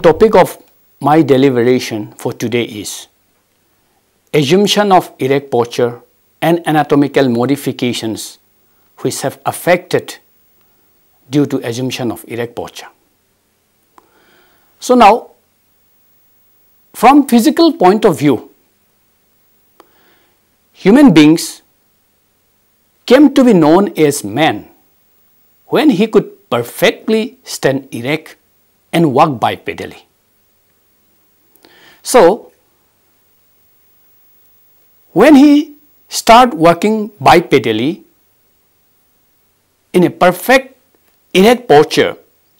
topic of my deliberation for today is assumption of erect posture and anatomical modifications which have affected due to assumption of erect posture. So now, from physical point of view, human beings came to be known as man when he could perfectly stand erect and walk bipedally. So, when he started walking bipedally in a perfect erect posture,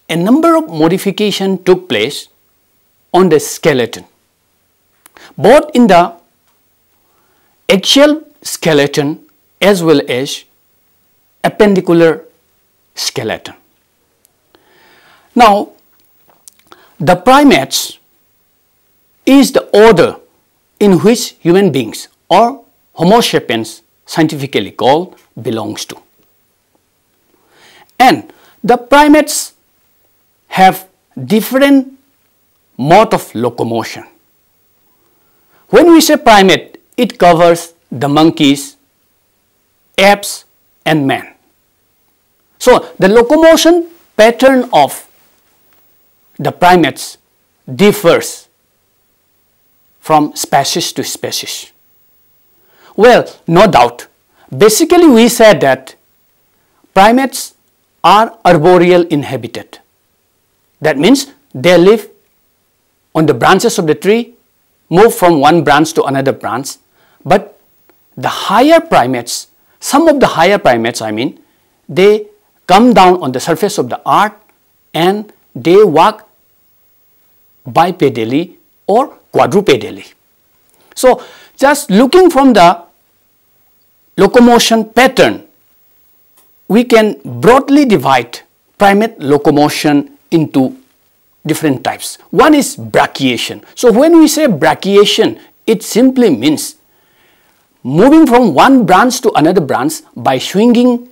a number of modifications took place on the skeleton, both in the axial skeleton as well as appendicular skeleton. Now, the primates is the order in which human beings or Homo sapiens scientifically called belongs to. And the primates have different mode of locomotion. When we say primate, it covers the monkeys, apes and man. So, the locomotion pattern of the primates differs from species to species. Well, no doubt. Basically, we said that primates are arboreal inhabited. That means they live on the branches of the tree, move from one branch to another branch. But the higher primates, some of the higher primates, they come down on the surface of the earth and they walk bipedally or quadrupedally. So, just looking from the locomotion pattern, we can broadly divide primate locomotion into different types. One is brachiation. So, when we say brachiation, it simply means moving from one branch to another branch by swinging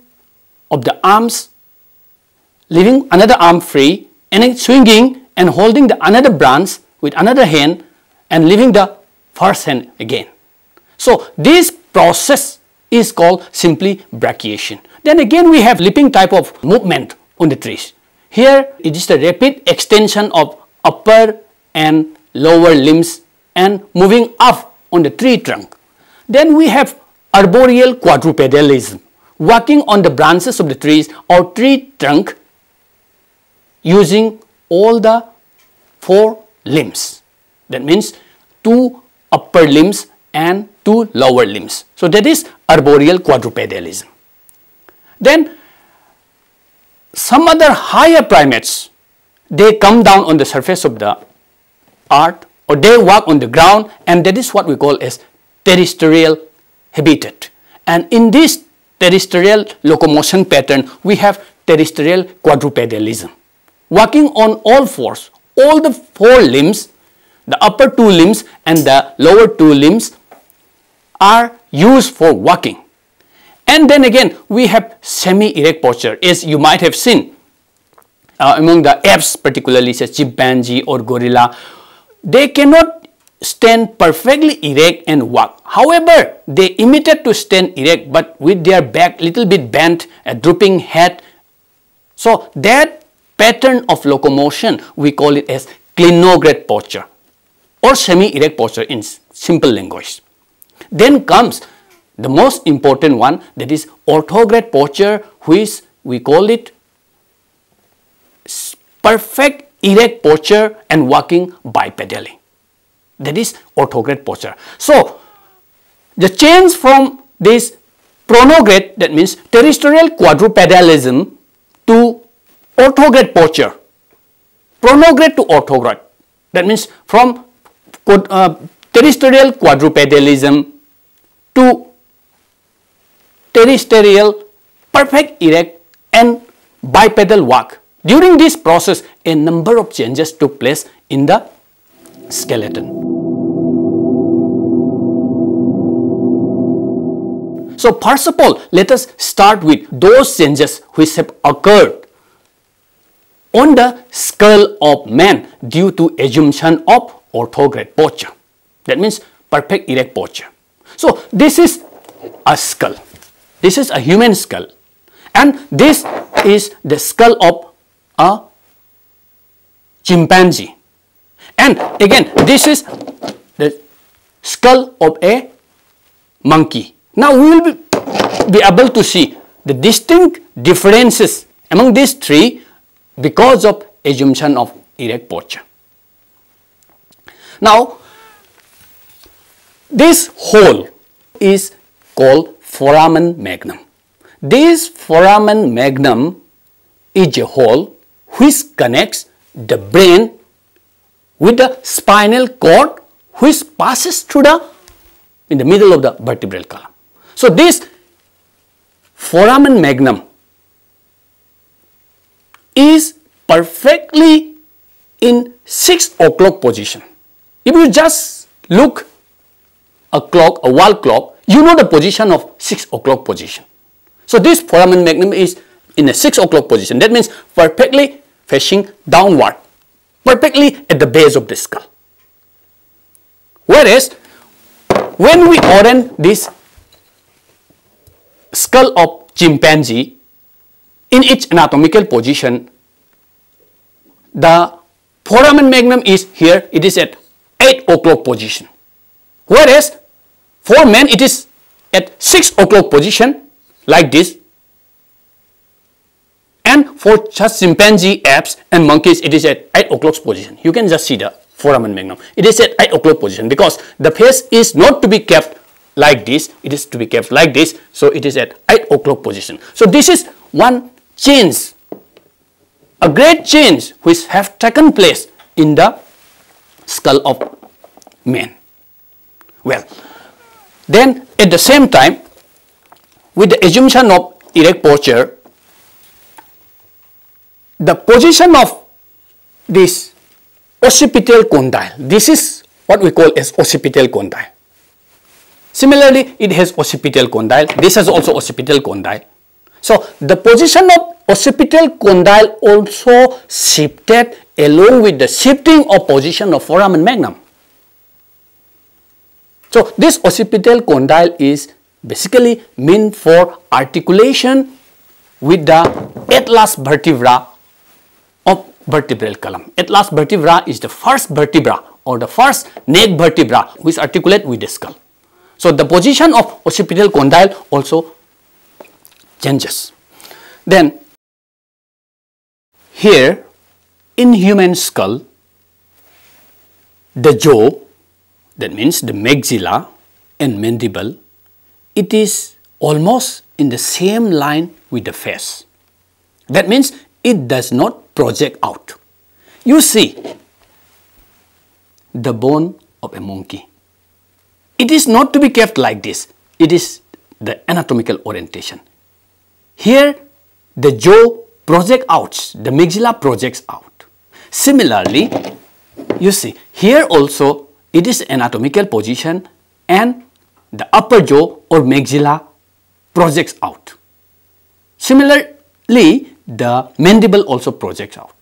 of the arms, leaving another arm free, and then swinging and holding the another branch with another hand and leaving the first hand again. So, this process is called simply brachiation. Then again we have leaping type of movement on the trees. Here it is the rapid extension of upper and lower limbs and moving up on the tree trunk. Then we have arboreal quadrupedalism, walking on the branches of the trees or tree trunk using all the four limbs. That means two upper limbs and two lower limbs. So, that is arboreal quadrupedalism. Then some other higher primates, they come down on the surface of the earth or they walk on the ground, and that is what we call as terrestrial habitat. And in this terrestrial locomotion pattern, we have terrestrial quadrupedalism, walking on all fours. All the four limbs, the upper two limbs and the lower two limbs are used for walking. And then again we have semi-erect posture, as you might have seen among the apes, particularly such chimpanzee or gorilla. They cannot stand perfectly erect and walk. However, they imitate to stand erect but with their back little bit bent, a drooping head. So, that pattern of locomotion we call it as clinograde posture or semi-erect posture in simple language. Then comes the most important one, that is orthograde posture, which we call it perfect erect posture and walking bipedally. That is orthograde posture. So, the change from this pronograde, that means terrestrial quadrupedalism, to orthograde posture, pronograde to orthograde, that means from terrestrial quadrupedalism to terrestrial perfect erect and bipedal walk. During this process, a number of changes took place in the skeleton. So, first of all, let us start with those changes which have occurred on the skull of man due to assumption of orthograde posture. That means perfect erect posture. So this is a skull. This is a human skull, and this is the skull of a chimpanzee, and again this is the skull of a monkey. Now we will be able to see the distinct differences among these three because of assumption of erect posture. Now this hole is called Foramen Magnum. This Foramen Magnum is a hole which connects the brain with the spinal cord, which passes through in the middle of the vertebral column. So this Foramen Magnum is perfectly in 6 o'clock position. If you just look a clock, a wall clock, you know the position of 6 o'clock position. So this Foramen Magnum is in a 6 o'clock position. That means perfectly facing downward, perfectly at the base of the skull. Whereas when we orient this skull of chimpanzee in its anatomical position, the Foramen Magnum is here, it is at 8 o'clock position. Whereas for man it is at 6 o'clock position like this, and for just chimpanzee, apes and monkeys it is at 8 o'clock position. You can just see the Foramen Magnum. It is at 8 o'clock position because the face is not to be kept like this, it is to be kept like this, so it is at 8 o'clock position. So this is one change, a great change which have taken place in the skull of man. Well, then at the same time, with the assumption of erect posture, the position of this occipital condyle, this is what we call as occipital condyle. Similarly, it has occipital condyle, this has also occipital condyle. So the position of occipital condyle also shifted along with the shifting of position of Foramen Magnum. So this occipital condyle is basically meant for articulation with the atlas vertebra of vertebral column. Atlas vertebra is the first vertebra or the first neck vertebra which articulate with the skull. So the position of occipital condyle also changes. Then here in human skull, the jaw, that means the maxilla and mandible, it is almost in the same line with the face. That means it does not project out. You see the bone of a monkey. It is not to be kept like this. It is the anatomical orientation. Here the jaw projects out, the maxilla projects out. Similarly, you see here also it is anatomical position and the upper jaw or maxilla projects out. Similarly, the mandible also projects out.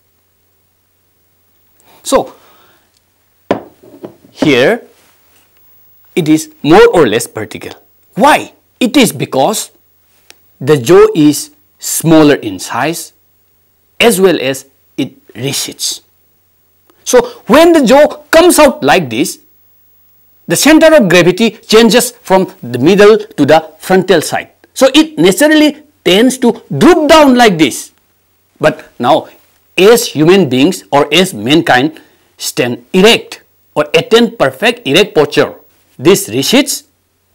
So here it is more or less vertical. Why? It is because the jaw is smaller in size as well as it recedes. So when the jaw comes out like this, the center of gravity changes from the middle to the frontal side. So it naturally tends to droop down like this. But now as human beings or as mankind stand erect or attain perfect erect posture, this recedes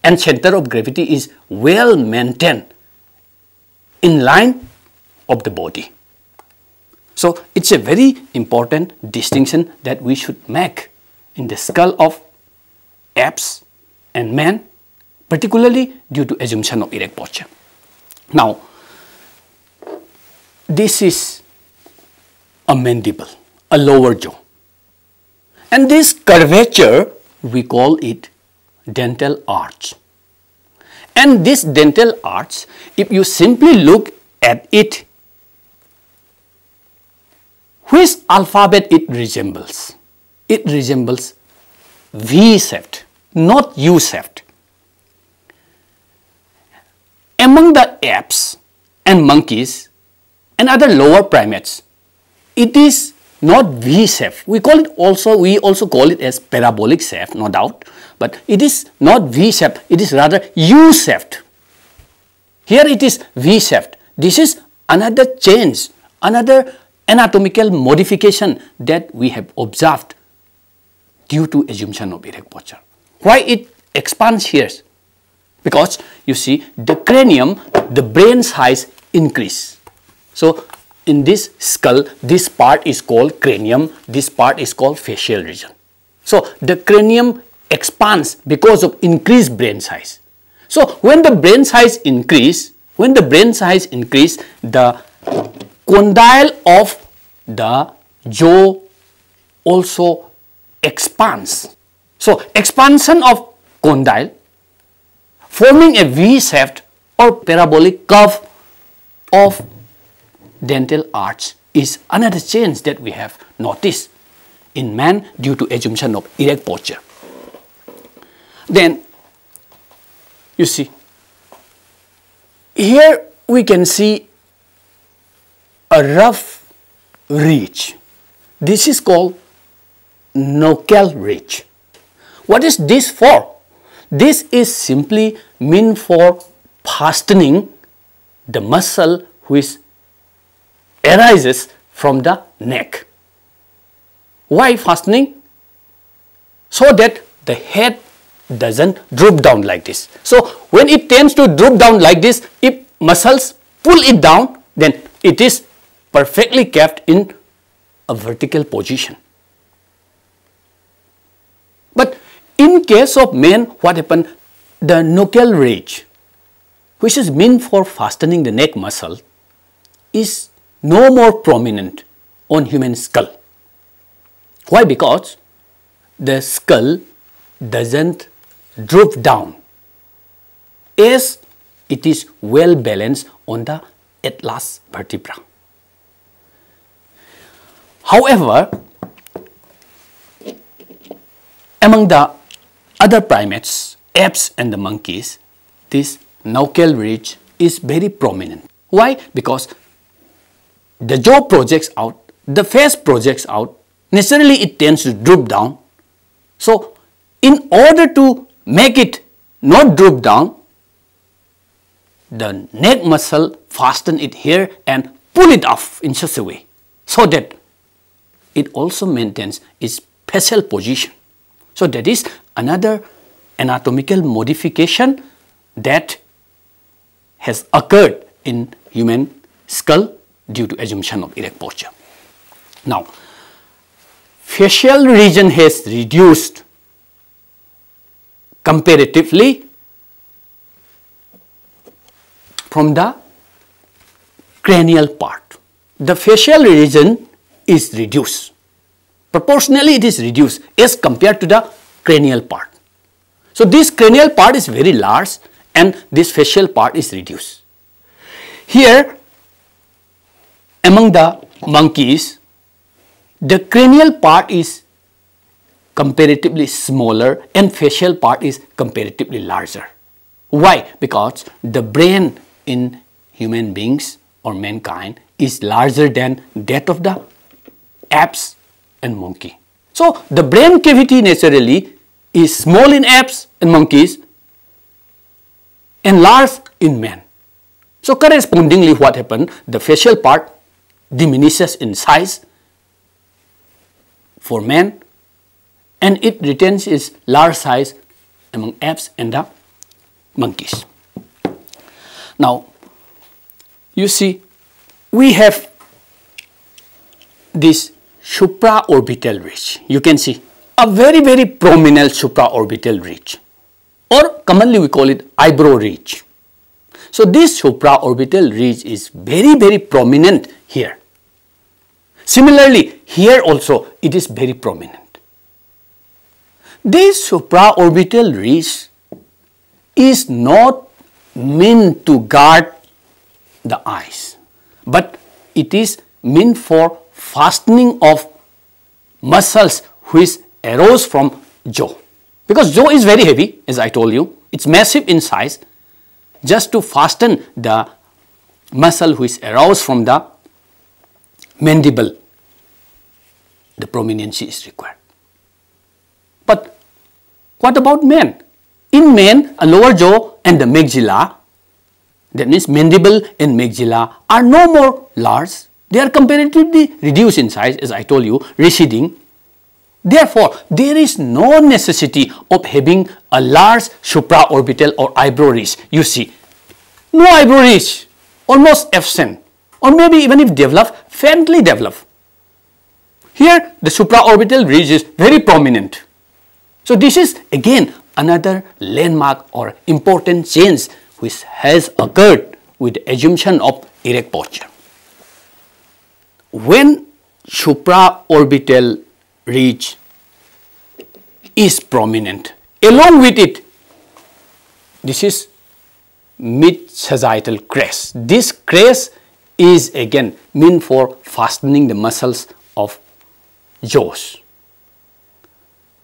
and center of gravity is well maintained in line of the body. So it's a very important distinction that we should make in the skull of apes and man, particularly due to assumption of erect posture. Now, this is a mandible, a lower jaw, and this curvature we call it dental arch. And this dental arch, if you simply look at it, Which alphabet it resembles? It resembles V-shaped, not U-shaped. Among the apes and monkeys and other lower primates, it is not V-shaped. We also call it as parabolic shape, no doubt, but it is not V-shaped, it is rather U-shaped. Here it is V-shaped. This is another change, another anatomical modification that we have observed due to assumption of erect posture. Why it expands here? Because you see the cranium, the brain size increase. So in this skull, this part is called cranium, this part is called facial region. So the cranium expands because of increased brain size. So when the brain size increase, the condyle of the jaw also expands. So expansion of condyle forming a V-shaped or parabolic curve of dental arch is another change that we have noticed in man due to assumption of erect posture. Then you see, here we can see a rough ridge. This is called knuckle ridge. What is this for? This is simply meant for fastening the muscle which arises from the neck. Why fastening? So that the head doesn't droop down like this. So when it tends to droop down like this, if muscles pull it down, then it is perfectly kept in a vertical position. But in case of men, what happened? The knuckle ridge, which is meant for fastening the neck muscle, is no more prominent on human skull. Why? Because the skull doesn't droop down as it is well balanced on the atlas vertebra. However, among the other primates, apes and the monkeys, this knuckle ridge is very prominent. Why? Because the jaw projects out, the face projects out, naturally it tends to droop down. So in order to make it not droop down, the neck muscle fasten it here and pull it off in such a way so that it also maintains its facial position. So that is another anatomical modification that has occurred in human skull due to assumption of erect posture. Now, facial region has reduced comparatively from the cranial part. The facial region is reduced. Proportionally it is reduced as compared to the cranial part. So this cranial part is very large and this facial part is reduced. Here among the monkeys, the cranial part is comparatively smaller and facial part is comparatively larger. Why? Because the brain in human beings or mankind is larger than that of the apes and monkey. So the brain cavity naturally is small in apes and monkeys and large in man. So correspondingly what happened? The facial part diminishes in size for man and it retains its large size among apes and the monkeys. Now you see we have this supraorbital ridge. You can see a very prominent supraorbital ridge, or commonly we call it eyebrow ridge. So this supraorbital ridge is very prominent here. Similarly, here also it is very prominent. This supraorbital ridge is not meant to guard the eyes, but it is meant for fastening of muscles which arose from jaw. Because jaw is very heavy, as I told you, it's massive in size. Just to fasten the muscle which arose from the mandible, the prominency is required. But what about men? In men, a lower jaw and the maxilla, that means mandible and maxilla, are no more large. They are comparatively reduced in size, as I told you, receding. Therefore, there is no necessity of having a large supraorbital or eyebrow ridge. You see, no eyebrow ridge, almost absent, or maybe even if developed, faintly developed. Here, the supraorbital ridge is very prominent. So, this is again another landmark or important change which has occurred with the assumption of erect posture. When supraorbital ridge is prominent, along with it, this is mid-sagittal crest. This crest is again meant for fastening the muscles of jaws,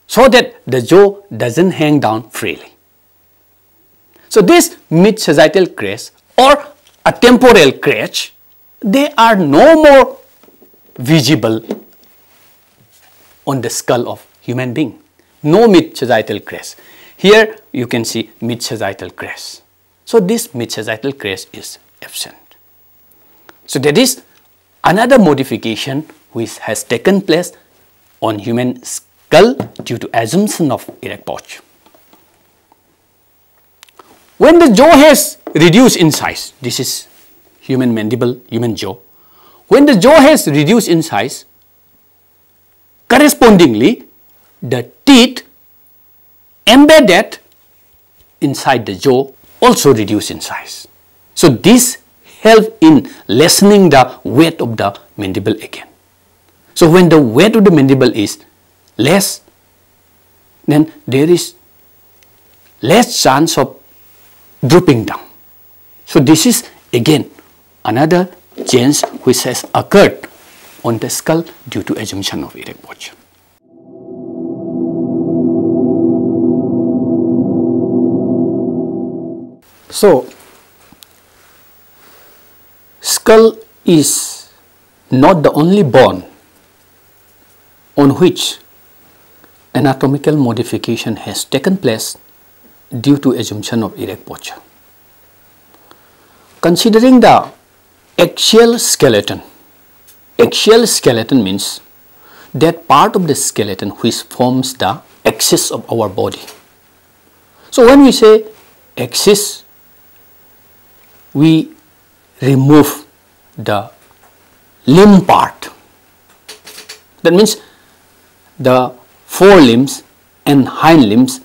so that the jaw doesn't hang down freely. So this mid-sagittal crest or a temporal crest, they are no more visible on the skull of human being. No mid-sagittal crest. Here you can see mid-sagittal crest. So this mid-sagittal crest is absent. So that is another modification which has taken place on human skull due to assumption of erect posture. When the jaw has reduced in size, this is human mandible, human jaw. When the jaw has reduced in size, correspondingly, the teeth embedded inside the jaw also reduce in size. So this helps in lessening the weight of the mandible again. So when the weight of the mandible is less, then there is less chance of drooping down. So this is again another change which has occurred on the skull due to assumption of erect posture. So skull is not the only bone on which anatomical modification has taken place due to assumption of erect posture. Considering the axial skeleton means that part of the skeleton which forms the axis of our body. So when we say axis, we remove the limb part. That means the forelimbs and hind limbs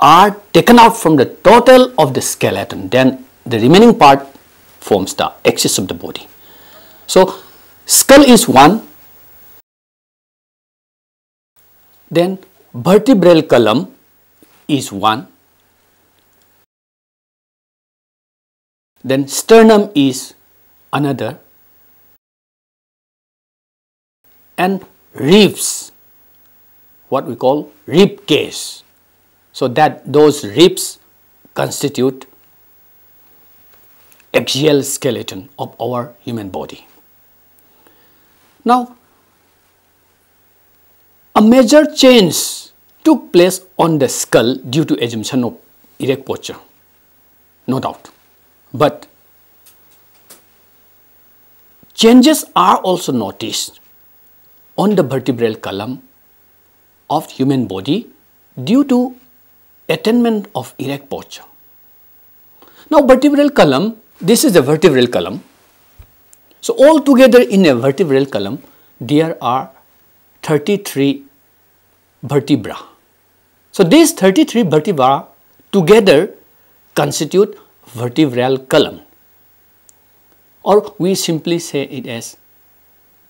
are taken out from the total of the skeleton. Then the remaining part forms the axis of the body. So skull is one. Then vertebral column is one. Then sternum is another. And ribs, what we call rib cage. So that those ribs constitute axial skeleton of our human body. Now, a major change took place on the skull due to assumption of erect posture, no doubt. But changes are also noticed on the vertebral column of human body due to attainment of erect posture. Now vertebral column, this is the vertebral column. So altogether in a vertebral column there are 33 vertebra. So these 33 vertebra together constitute vertebral column, or we simply say it as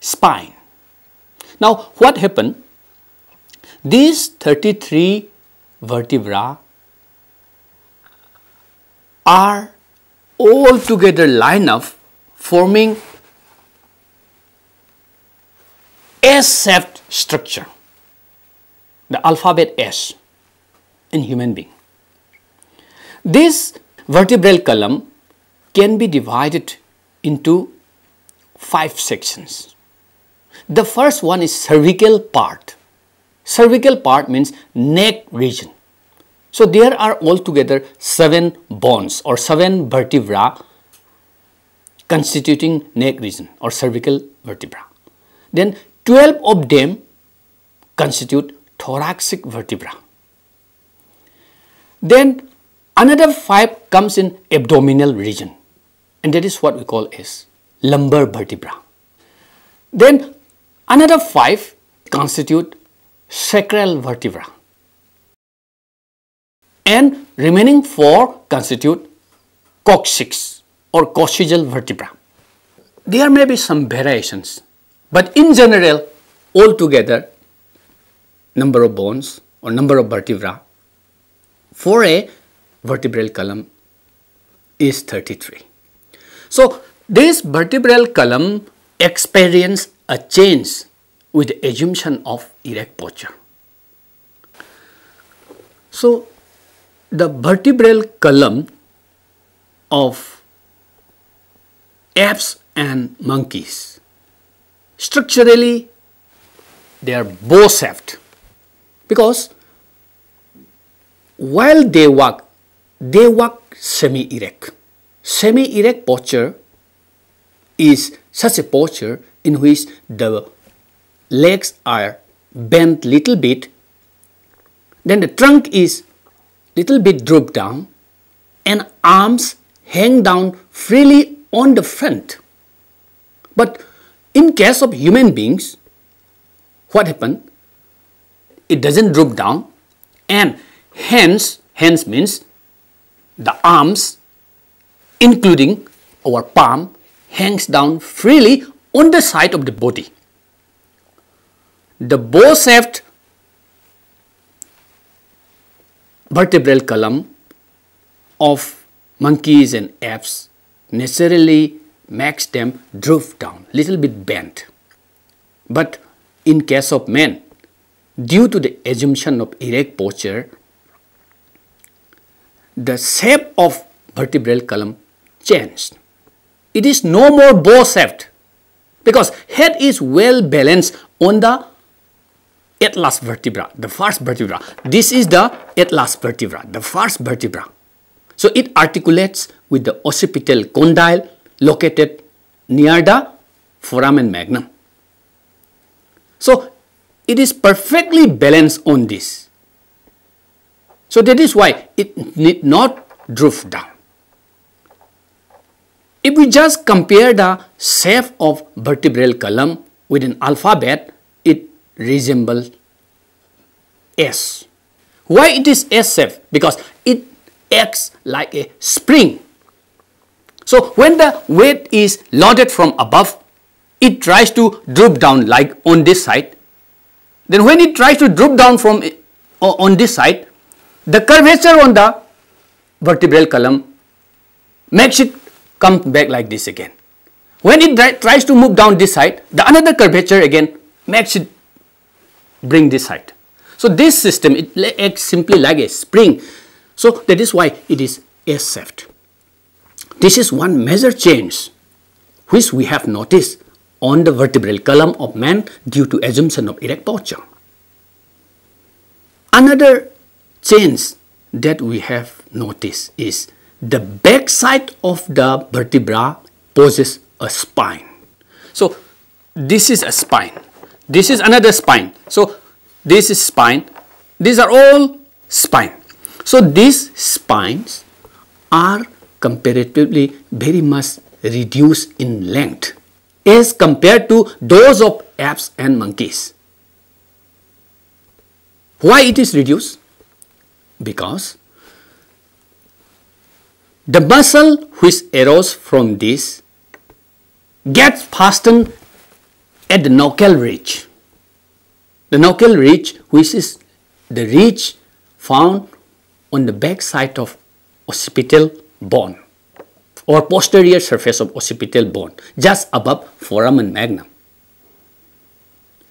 spine. Now what happened? These 33 vertebra are all together lined up forming S-shaped structure, the alphabet S in human being. This vertebral column can be divided into 5 sections. The first one is cervical part. Cervical part means neck region. So there are altogether 7 bones or 7 vertebrae constituting neck region or cervical vertebra. Then 12 of them constitute thoracic vertebra. Then another 5 comes in abdominal region, and that is what we call as lumbar vertebra. Then another 5 constitute sacral vertebra, and remaining 4 constitute coccyx or coccygeal vertebra. There may be some variations, but in general, altogether, number of bones or number of vertebra for a vertebral column is 33. So this vertebral column experiences a change with the assumption of erect posture. So the vertebral column of apes and monkeys, structurally they are bow-shaped, because while they walk semi-erect. Semi-erect posture is such a posture in which the legs are bent little bit, then the trunk is little bit drooped down, and arms hang down freely on the front. But in case of human beings, what happens? It doesn't droop down, and hands means the arms, including our palm, hangs down freely on the side of the body. The bow-shaped vertebral column of monkeys and apes naturally makes them droop down, little bit bent. But in case of men, due to the assumption of erect posture, the shape of vertebral column changed. It is no more bow-shaped because head is well balanced on the atlas vertebra, the first vertebra. This is the atlas vertebra, the first vertebra. So it articulates with the occipital condyle located near the foramen magnum. So it is perfectly balanced on this. So that is why it need not droop down. If we just compare the shape of vertebral column with an alphabet, it resembles S. Why it is S shape? Because it acts like a spring. So when the weight is loaded from above, it tries to droop down like on this side. Then when it tries to droop down from on this side, the curvature on the vertebral column makes it come back like this again. When it tries to move down this side, the another curvature again makes it bring this side. So this system, it acts simply like a spring. So that is why it is S-shaped. This is one major change which we have noticed on the vertebral column of man due to assumption of erect posture. Another change that we have noticed is the back side of the vertebra possesses a spine. So this is a spine. This is another spine. So this is spine. These are all spine. So these spines are comparatively very much reduced in length as compared to those of apes and monkeys. Why it is reduced? Because the muscle which arose from this gets fastened at the knuckle ridge. The knuckle ridge, which is the ridge found on the back side of occipital bone or posterior surface of occipital bone, just above foramen magnum.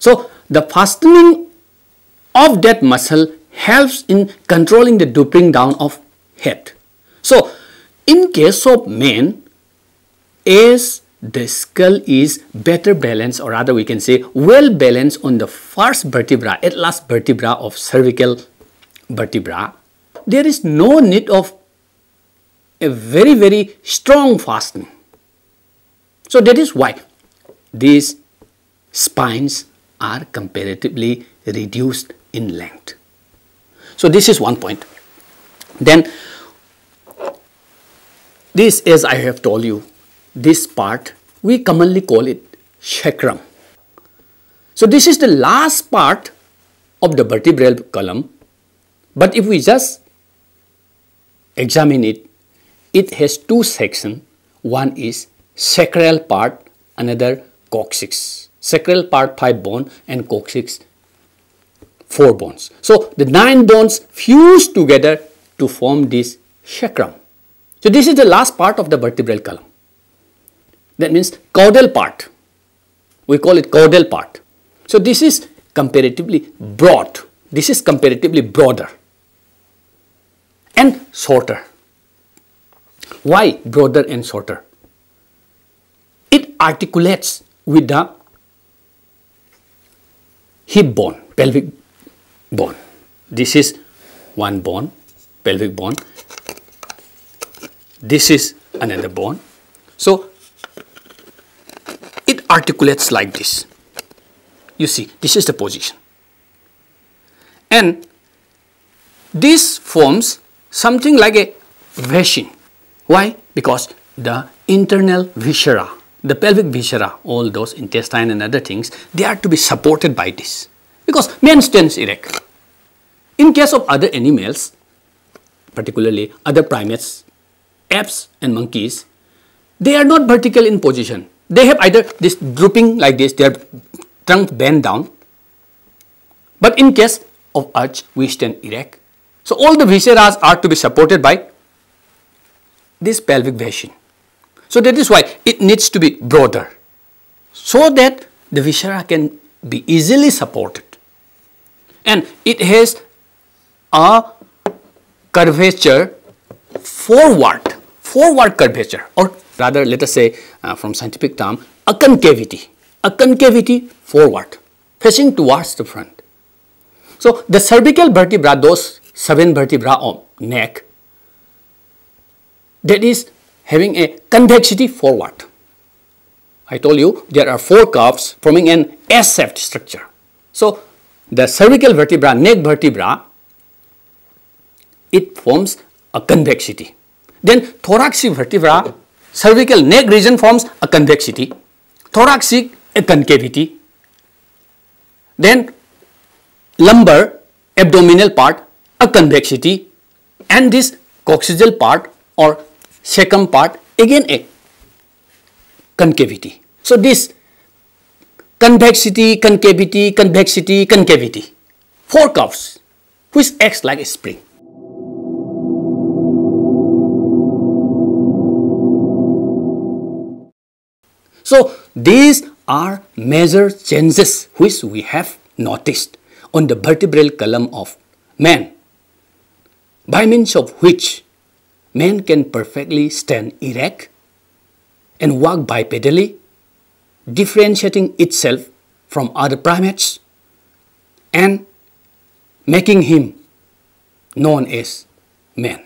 So the fastening of that muscle helps in controlling the drooping down of head. So in case of men, as the skull is better balanced, or rather we can say well balanced on the first vertebra, at last vertebra of cervical vertebra, there is no need of a very strong fastening. So that is why these spines are comparatively reduced in length. So this is one point. Then this, as I have told you, this part we commonly call it sacrum. So this is the last part of the vertebral column, but if we just examine it, it has two sections. One is sacral part, another coccyx. Sacral part 5 bone and coccyx 4 bones. So the 9 bones fuse together to form this sacrum. So this is the last part of the vertebral column. That means caudal part. We call it caudal part. So this is comparatively broad. This is comparatively broader and shorter. Why broader and shorter? It articulates with the hip bone, pelvic bone. This is one bone, pelvic bone. This is another bone. So it articulates like this. You see, this is the position. And this forms something like a vesicine. Why? Because the internal viscera, the pelvic viscera, all those intestine and other things, they are to be supported by this. Because man stands erect. In case of other animals, particularly other primates, apes and monkeys, they are not vertical in position. They have either this drooping like this, their trunk bent down. But in case of us, we stand erect. So all the viscera are to be supported by this pelvic vesicine. So that is why it needs to be broader, so that the viscera can be easily supported. And it has a curvature forward curvature, or rather let us say from scientific term, a concavity forward, facing towards the front. So the cervical vertebra, those 7 vertebrae of neck, that is having a convexity forward. I told you there are 4 curves forming an S-shaped structure. So the cervical vertebra, neck vertebra, it forms a convexity. Then thoracic vertebra, cervical neck region forms a convexity, thoracic a concavity, then lumbar abdominal part a convexity, and this coccygeal part or sacrum part again a concavity. So this convexity, concavity, convexity, concavity, 4 curves which acts like a spring. So these are major changes which we have noticed on the vertebral column of man, by means of which man can perfectly stand erect and walk bipedally, differentiating itself from other primates and making him known as man.